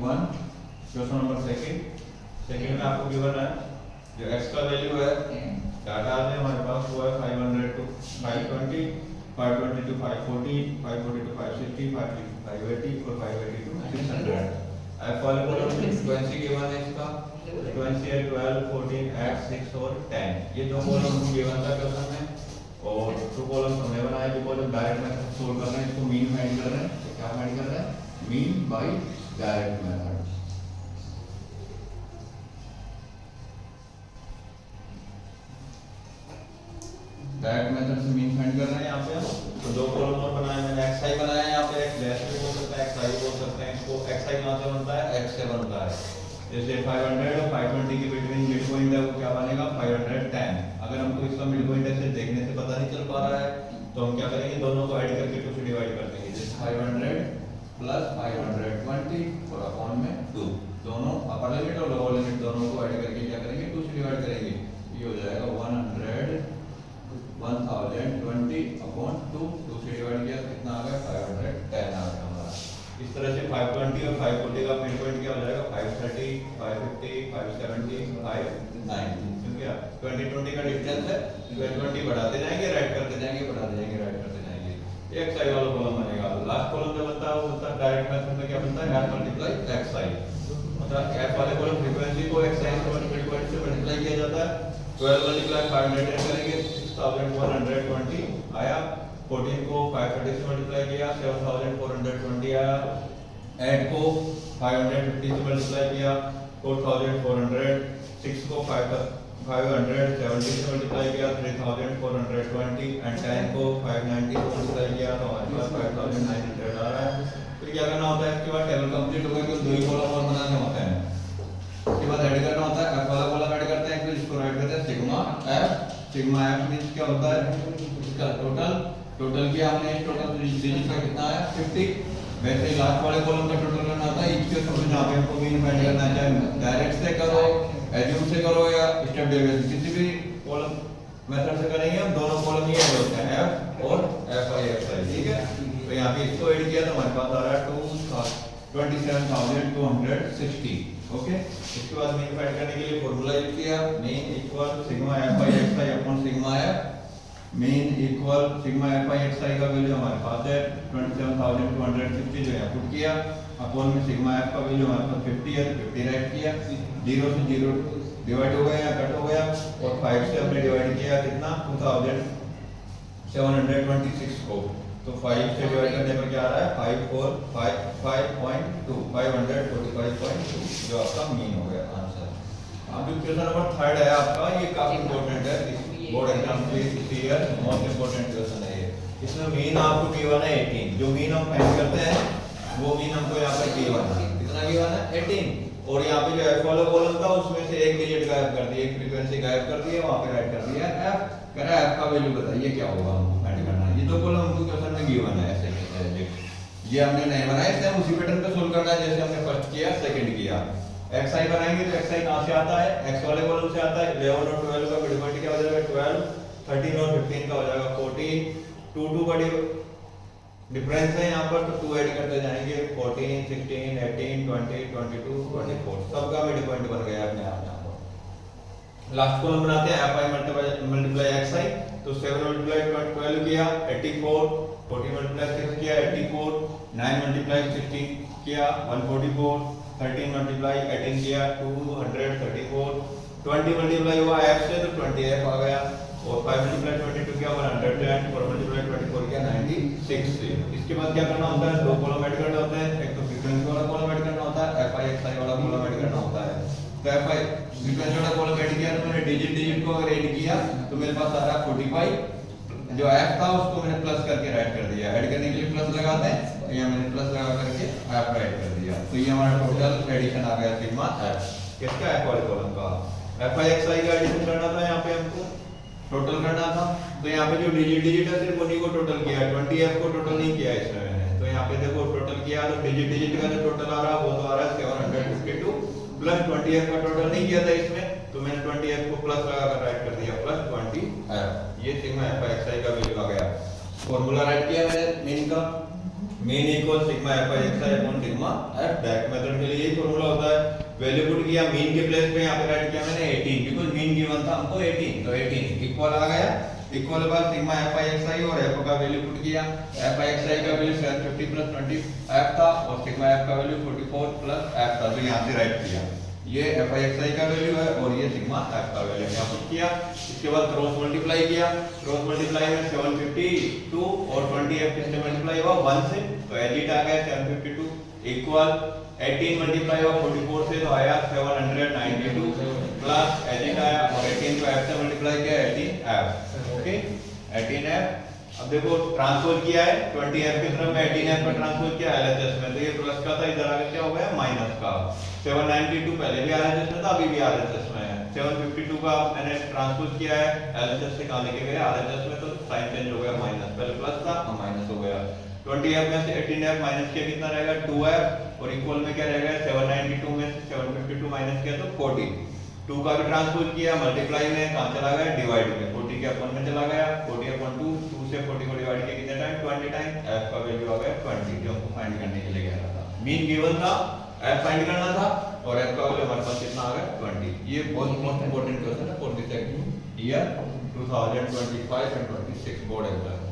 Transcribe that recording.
1 question number second में आपको given है जो x का वैल्यू है डाटा में हमारे पास वो है 500 to 520 520 to 540 540 to 560 580 और 580 to 600 f वाले कॉलम में फ्रीक्वेंसी गिवन है इसका फ्रीक्वेंसी है 12 14 8 6 और 10 ये दो कॉलम हमको गिवन था क्वेश्चन में और टू कॉलम हमने बनाए जो कॉलम डायरेक्ट मेथड सोल्व कर रहे हैं इसको मीन फाइंड कर रहे हैं तो क्या फाइंड कर रहे हैं mean by direct method direct method से मीन फाइंड कर रहे हैं यहाँ पे हम तो दो कॉलम और बनाए मैंने xi बनाया है यहाँ पे x डैश भी बोल सकते हैं xi बोल सकते हैं इसको xi कहाँ से बनता है x से बनता है जैसे 500 और 520 के बीच मिड पॉइंट है वो क्या बनेगा 510 अगर हमको इसका मिड पॉइंट ऐसे देखने से पता नहीं चल पा रहा है तो हम क्या करेंगे दोनों को ऐड करके 2 से डिवाइड कर देंगे जैसे 500 प्लस 520 और अपॉन में 2 दोनों अपर लिमिट और लोअर लिमिट दोनों को ऐड करके क्या करेंगे 2 से डिवाइड करेंगे ये हो जाएगा 1020 अपॉन 2 से डिवाइड किया कितना आ गया 510 आ गया हमारा इस तरह से 520 और 540 का मिड पॉइंट क्या हो जाएगा 530 550 570 590 क्योंकि 20 का डिस्टेंस है 20 बढ़ाते जाएंगे राइट करते जाएंगे बढ़ाते जाएंगे राइट करते जाएंगे एक साइड वाला कॉलम बनेगा लास्ट कॉलम जो बनता है वो बनता है डायरेक्ट मेथड में क्या बनता है f मल्टीप्लाई xi मतलब f वाले कॉलम फ्रीक्वेंसी को xi से मल्टीप्लाई किया जाता है 12 मल्टीप्लाई 510 करेंगे 6120 आया 14 को 530 से मल्टीप्लाई किया 7420 आया 8 को 550 से मल्टीप्लाई किया 4400 6 को 570 से मल्टीप्लाई किया 3420 एंड 10 को 590 से मल्टीप्लाई किया तो हमारे पास 5900 आ रहा है फिर क्या करना होता है इसके बाद टेबल कंप्लीट हो गया कि दो ही कॉलम और बनाने होते हैं उसके बाद ऐड करना होता है f वाला कॉलम ऐड करते हैं फिर इसको राइट करते हैं सिग्मा f मींस क्या होता है इसका टोटल किया हमने टोटल डिजिट का कितना आया 50 वैसे लास्ट वाले कॉलम का टोटल करना होता है ईच के थ्रू जहां पे हमको मीन फाइंड करना है चाहे डायरेक्ट से करो एज्यूम से करो या स्टेप डेविएशन किसी भी कॉलम मेथड से करेंगे हम दोनों कॉलम ही ऐड होते हैं f और fi ठीक है तो यहां पे इसको ऐड किया तो हमारे पास आ रहा है 27260 ओके इसके बाद मीन फाइंड करने के लिए फार्मूला यूज किया mean equal sigma fi xi upon sigma f mean equal sigma fi xi का वैल्यू हमारे पास है 27260 जो यहाँ पुट किया अपॉन में सिग्मा f का वैल्यू हमारे पास 50 है 50 राइट किया 0 से 0 डिवाइड हो गया या कट हो गया और 5 से हमने डिवाइड किया कितना 2726 को तो 5 से डिवाइड करने पर क्या आ रहा है 545.2 545.2 जो आपका मीन हो गया आंसर अब जो क्वेश्चन नंबर 3 है आपका ये काफी इंपॉर्टेंट है बोर्ड एग्जाम के ईयर मोस्ट इंपोर्टेंट क्वेश्चन है ये इसमें मीन आपको गिवन है 18 जो मीन हम फाइंड करते हैं वो मीन हमको यहाँ पे गिवन है कितना गिवन है 18 और यहाँ पे जो f वाला कॉलम था उसमें से एक डिजिट गायब कर दिया एक फ्रीक्वेंसी गायब कर दी है वहां पे राइट कर दिया f कह रहा है f का वैल्यू बताइए क्या होगा हमको फाइंड करना है ये दो कॉलम हमको क्वेश्चन में गिवन है ऐसे ये हमने नहीं बनाया सेम उसी पैटर्न पे सोल्व करना है जैसे हमने फर्स्ट किया सेकंड किया xi बनाएंगे तो xi कहां से आता है x वाले कॉलम से आता है 11 और 12 का मिड पॉइंट क्या हो जाएगा 12 13 और 15 का हो जाएगा 14 2 का डिफरेंस है यहां पर तो 2 ऐड करते जाएंगे 14 16 18 20 22 24 सबका मिड पॉइंट बन गया अपने आप यहां पर लास्ट कॉलम बनाते हैं fi मल्टीप्लाई xi तो 7 मल्टीप्लाई 12 किया 84 14 मल्टीप्लाई 6 किया 84 9 मल्टीप्लाई 16 किया 144 13 मल्टीप्लाई 18 किया 234 20 मल्टीप्लाई हुआ f से तो 20f आ गया और 5 मल्टीप्लाई 22 किया 110 4 मल्टीप्लाई 24 किया 96 से इसके बाद क्या करना होता है दो कॉलम ऐड करना होता है एक तो फ्रीक्वेंसी वाला कॉलम ऐड करना होता है fi xi वाला कॉलम ऐड करना होता है तो fi फ्रीक्वेंसी वाला कॉलम ऐड किया तो मैंने डिजिट को अगर ऐड किया तो मेरे पास आ रहा है 45 जो f था उसको मैंने प्लस करके राइट कर दिया ऐड करने के लिए प्लस लगाते हैं तो यहाँ मैंने प्लस लगा करके f राइट कर दिया तो ये हमारा टोटल एडिशन आ गया सिग्मा f किसका f वाले कॉलम का fi xi का एडिशन करना था यहाँ पे हमको टोटल करना था तो यहाँ पे जो डिजिट है सिर्फ उन्हीं को टोटल किया 20f को टोटल नहीं किया इसमें मैंने तो यहाँ पे देखो टोटल किया तो डिजिट का जो टोटल आ रहा है वो तो आ रहा है 752 प्लस 20f का टोटल नहीं किया था इसमें तो मैंने 20f को प्लस लगाकर राइट कर दिया प्लस 20f ये सिग्मा fi xi का वैल्यू आ गया फार्मूला राइट किया मैंने मीन का mean equal sigma F I x I upon sigma F back method के लिए यही फॉर्मूला होता है। वैल्यू पुट किया मीन के प्लेस पे, यहाँ पे राइट किया मैंने 18 बिकॉज़ मीन गिवन था हमको 18, तो 18 इक्वल आ गया। इक्वल के बाद सिग्मा एफ आई एक्स आई और एफ का वैल्यू पुट किया। एफ आई एक्स आई का वैल्यू 750 प्लस 20 एफ था और सिग्मा एफ का वैल्यू 44 प्लस एफ था, तो यहाँ से राइट किया। ये एफ आई एक्स आई का वैल्यू है और ये सिग्मा एफ का वैल्यू यहाँ पुट किया। इसके बाद क्रॉस मल्टीप्लाई किया। क्रॉस मल्टीप्लाई में 752 और 20 एफ किससे मल्टीप्लाई हुआ 1 से, तो एडिट आ गया 752 इक्वल 18 मल्टीप्लाई हुआ 44 से तो आया 792 प्लस एडिट आया और 18 को एफ से मल्टीप्लाई किया 18 एफ। Okay 18 F. अब देखो ट्रांसपोज किया है 20 एफ की तरफ में 18 एफ का ट्रांसपोज किया एलएचएस में, तो ये प्लस का था, इधर आगे क्या हो गया माइनस का। 792 पहले भी आरएचएस में था, अभी भी आरएचएस में है। 752 का मैंने ट्रांसपोज किया है एलएचएस से कहां लेके गए आरएचएस में, तो साइन चेंज हो गया माइनस, पहले प्लस था अब माइनस हो गया। 20 एफ में से 18 एफ माइनस किया कितना रहेगा 2 एफ और इक्वल में क्या रहेगा 792 में से 752 माइनस किया तो 40। 2 का भी ट्रांसपोज किया मल्टीप्लाई में, कहां चला गया डिवाइड में, 40 के अपन में चला गया 40 अपॉन 2, 2 से 40 को डिवाइड किया कितने टाइम 20 टाइम, f का वैल्यू आ गया 20 जो हमको फाइंड करने के लिए कह रहा था। मीन गिवन था, f फाइंड करना था और f का वैल्यू हमारे पास कितना आ गया 20। ये बहुत मोस्ट इंपॉर्टेंट क्वेश्चन है for this year 2025 and 26 board exam.